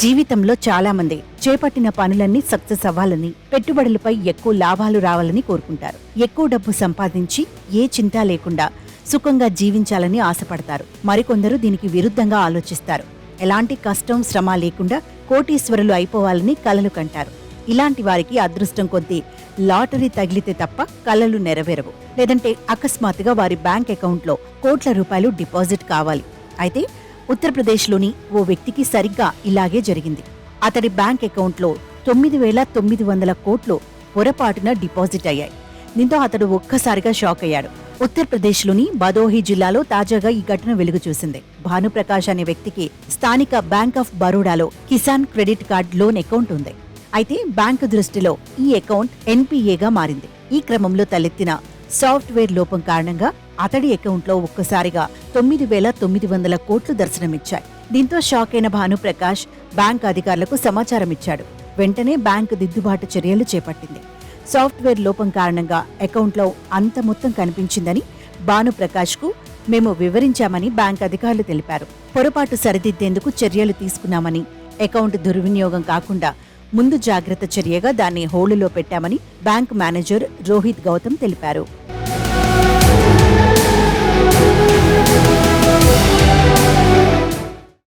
జీవితంలో చాలా మంది చేపట్టిన పనులన్నీ సక్సెస్ అవ్వాలని, పెట్టుబడులపై ఎక్కువ లాభాలు రావాలని కోరుకుంటారు. ఎక్కువ డబ్బు సంపాదించి ఏ చింత లేకుండా సుఖంగా జీవించాలని ఆశపడతారు. మరికొందరు దీనికి విరుద్ధంగా ఆలోచిస్తారు. ఎలాంటి కష్టం, శ్రమ లేకుండా కోటీశ్వరులు అయిపోవాలని కలలు కంటారు. ఇలాంటి వారికి అదృష్టం కొద్దీ లాటరీ తగిలితే తప్ప కలలు నెరవేరవు. లేదంటే అకస్మాత్తుగా వారి బ్యాంక్ అకౌంట్లో కోట్ల రూపాయలు డిపాజిట్ కావాలి. అయితే ఉత్తరప్రదేశ్లోని ఓ వ్యక్తికి సరిగ్గా ఇలాగే జరిగింది. అతడి బ్యాంక్ అకౌంట్లో 9,900 కోట్లు పొరపాటున డిపాజిట్ అయ్యాయి. దీంతో అతడు ఒక్కసారిగా షాక్ అయ్యాడు. ఉత్తరప్రదేశ్లోని భదోహి జిల్లాలో తాజాగా ఈ ఘటన వెలుగు చూసింది. భానుప్రకాష్ అనే వ్యక్తికి స్థానిక బ్యాంక్ ఆఫ్ బరోడాలో Kisan credit card loan account ఉంది. అయితే బ్యాంకు దృష్టిలో ఈ అకౌంట్ ఎన్పీఏగా మారింది. ఈ క్రమంలో తలెత్తిన సాఫ్ట్వేర్ లోపం కారణంగా అతడి అకౌంట్లో ఒక్కసారిగా 9,900 కోట్లు దర్శనమిచ్చాయి. దీంతో షాక్ అయిన భానుప్రకాష్ బ్యాంక్ అధికారులకు సమాచారం ఇచ్చాడు. వెంటనే బ్యాంకు దిద్దుబాటు చర్యలు చేపట్టింది. సాఫ్ట్వేర్ లోపం కారణంగా అకౌంట్లో అంత మొత్తం కనిపించిందని భానుప్రకాష్కు మేము వివరించామని బ్యాంక్ అధికారులు తెలిపారు. పొరపాటు సరిదిద్దేందుకు చర్యలు తీసుకున్నామని, అకౌంట్ దుర్వినియోగం కాకుండా ముందు జాగ్రత్త చర్యగా దాన్ని హోల్డ్లో పెట్టామని బ్యాంక్ మేనేజర్ రోహిత్ గౌతమ్ తెలిపారు.